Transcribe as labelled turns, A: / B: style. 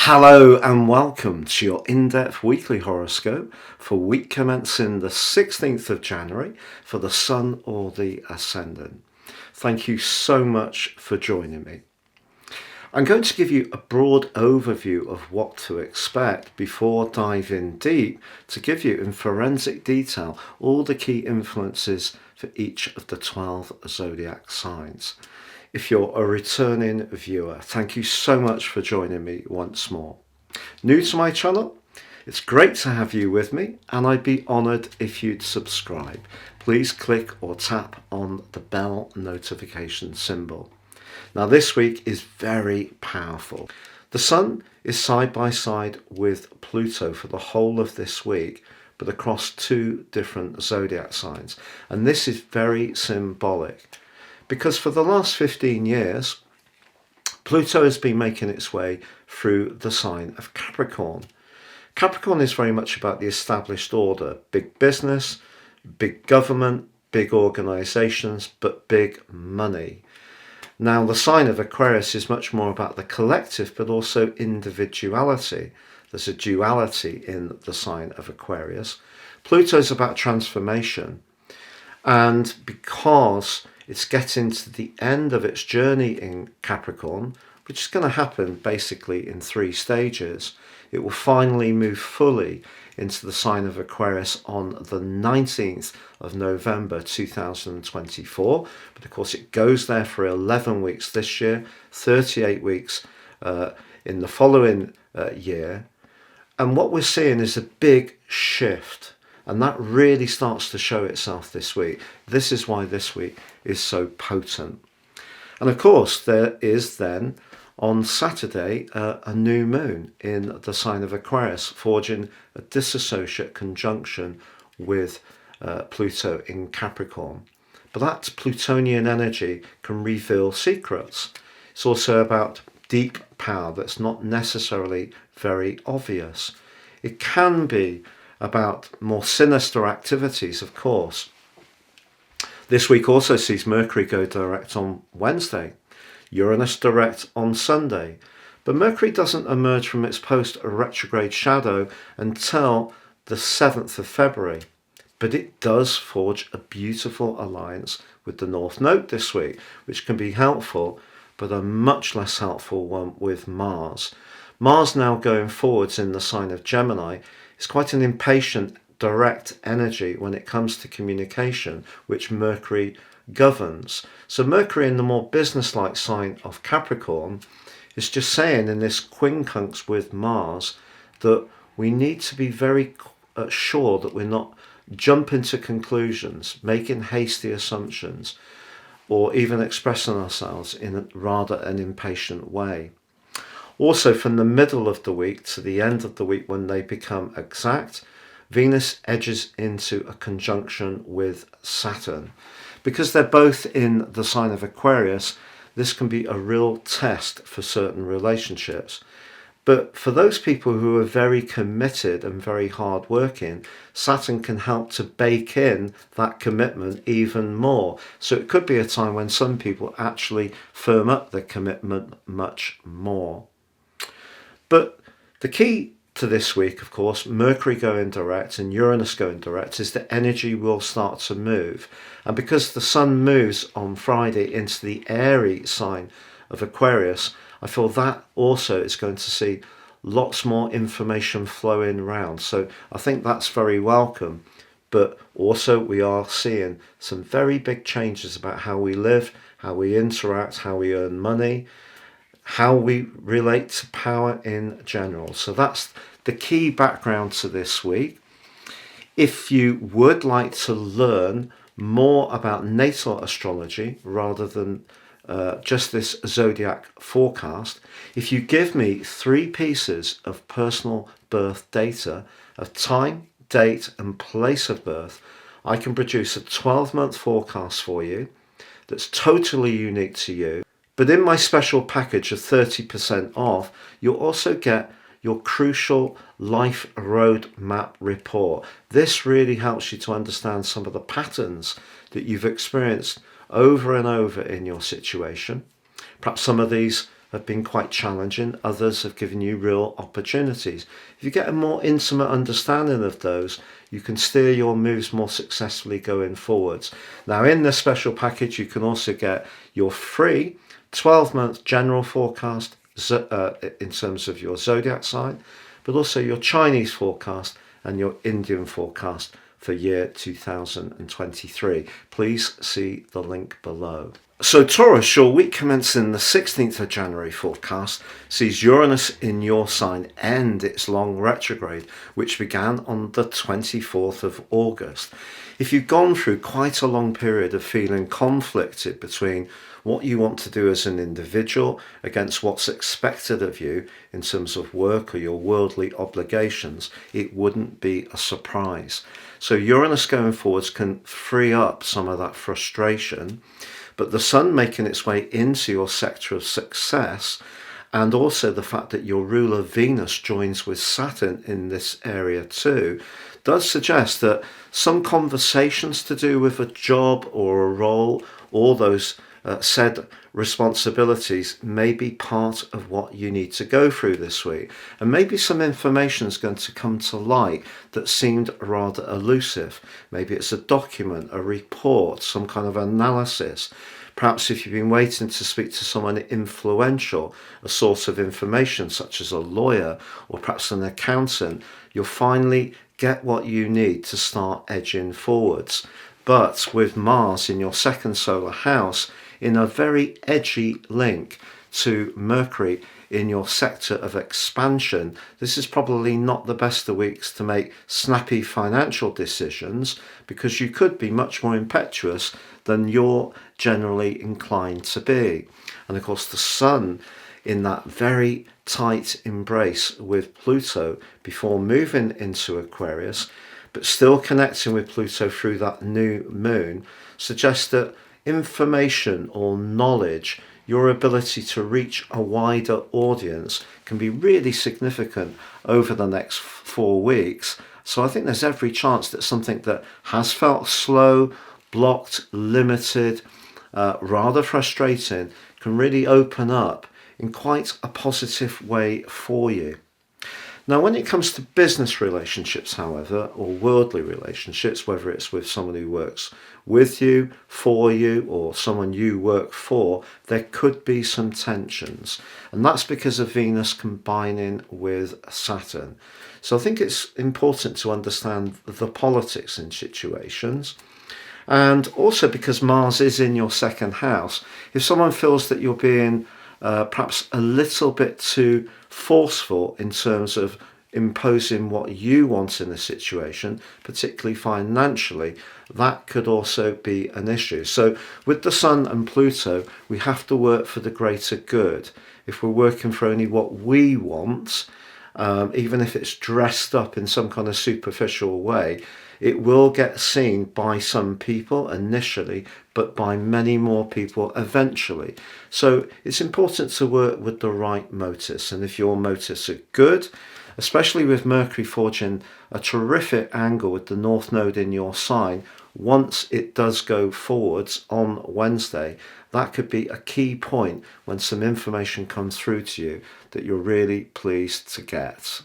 A: Hello and welcome to your in-depth weekly horoscope for week commencing the 16th of January for the Sun or the Ascendant. Thank you so much for joining me. I'm going to give you a broad overview of what to expect before diving deep to give you in forensic detail all the key influences for each of the 12 zodiac signs. If you're a returning viewer, thank you so much for joining me once more. New to my channel, it's great to have you with me and I'd be honoured if you'd subscribe. Please click or tap on the bell notification symbol. Now this week is very powerful. The Sun is side by side with Pluto for the whole of this week, but across two different zodiac signs. And this is very symbolic because for the last 15 years, Pluto has been making its way through the sign of Capricorn. Capricorn is very much about the established order, big business, big government, big organisations, but big money. Now, the sign of Aquarius is much more about the collective, but also individuality. There's a duality in the sign of Aquarius. Pluto is about transformation. And because it's getting to the end of its journey in Capricorn, which is going to happen basically in 3 stages, it will finally move fully into the sign of Aquarius on the 19th of November 2024. But of course it goes there for 11 weeks this year, 38 weeks in the following year. And what we're seeing is a big shift. And that really starts to show itself this week. This is why this week is so potent. And of course there is then on Saturday, a new moon in the sign of Aquarius, forging a disassociate conjunction with Pluto in Capricorn. But that Plutonian energy can reveal secrets. It's also about deep power that's not necessarily very obvious. It can be about more sinister activities, of course. This week also sees Mercury go direct on Wednesday, Uranus direct on Sunday, but Mercury doesn't emerge from its post-retrograde shadow until the 7th of February. But it does forge a beautiful alliance with the North Node this week, which can be helpful, but a much less helpful one with Mars. Mars now going forwards in the sign of Gemini is quite an impatient, direct energy when it comes to communication, which Mercury governs. So Mercury in the more business-like sign of Capricorn is just saying in this quincunx with Mars that we need to be very sure that we're not jumping to conclusions, making hasty assumptions, or even expressing ourselves in rather an impatient way. Also, from the middle of the week to the end of the week when they become exact, Venus edges into a conjunction with Saturn. Because they're both in the sign of Aquarius, this can be a real test for certain relationships. But for those people who are very committed and very hardworking, Saturn can help to bake in that commitment even more. So it could be a time when some people actually firm up their commitment much more. But the key to this week, of course, Mercury going direct and Uranus going direct, is that energy will start to move. And because the Sun moves on Friday into the airy sign of Aquarius, I feel that also is going to see lots more information flowing around. So I think that's very welcome. But also we are seeing some very big changes about how we live, how we interact, how we earn money, how we relate to power in general. So that's the key background to this week. If you would like to learn more about natal astrology rather than just this zodiac forecast, if you give me 3 pieces of personal birth data of time, date and place of birth, I can produce a 12-month forecast for you that's totally unique to you. But in my special package of 30% off, you'll also get your crucial life roadmap report. This really helps you to understand some of the patterns that you've experienced over and over in your situation. Perhaps some of these have been quite challenging, others have given you real opportunities. If you get a more intimate understanding of those, you can steer your moves more successfully going forwards. Now, in this special package, you can also get your free 12-month general forecast in terms of your zodiac sign, but also your Chinese forecast and your Indian forecast for year 2023. Please see the link below. So Taurus, your week commencing the 16th of January forecast sees Uranus in your sign end its long retrograde, which began on the 24th of August. If you've gone through quite a long period of feeling conflicted between what you want to do as an individual against what's expected of you in terms of work or your worldly obligations, it wouldn't be a surprise. So Uranus going forwards can free up some of that frustration, but the Sun making its way into your sector of success, and also the fact that your ruler Venus joins with Saturn in this area too, does suggest that some conversations to do with a job or a role or those said responsibilities may be part of what you need to go through this week. And maybe some information is going to come to light that seemed rather elusive. Maybe it's a document, a report, some kind of analysis. Perhaps if you've been waiting to speak to someone influential, a source of information such as a lawyer or perhaps an accountant, you'll finally get what you need to start edging forwards. But with Mars in your second solar house, in a very edgy link to Mercury in your sector of expansion, this is probably not the best of weeks to make snappy financial decisions, because you could be much more impetuous than you're generally inclined to be. And of course, the Sun in that very tight embrace with Pluto before moving into Aquarius, but still connecting with Pluto through that new moon, suggests that information or knowledge, your ability to reach a wider audience, can be really significant over the next 4 weeks. So I think there's every chance that something that has felt slow, blocked, limited, rather frustrating, can really open up in quite a positive way for you. Now, when it comes to business relationships, however, or worldly relationships, whether it's with someone who works with you, for you, or someone you work for, there could be some tensions. And that's because of Venus combining with Saturn. So I think it's important to understand the politics in situations. And also because Mars is in your second house, if someone feels that you're being perhaps a little bit too forceful in terms of imposing what you want in a situation, particularly financially, that could also be an issue. So with the Sun and Pluto, we have to work for the greater good. If we're working for only what we want, even if it's dressed up in some kind of superficial way, it will get seen by some people initially, but by many more people eventually. So it's important to work with the right motives. And if your motives are good, especially with Mercury forging a terrific angle with the North Node in your sign, once it does go forwards on Wednesday, that could be a key point when some information comes through to you that you're really pleased to get.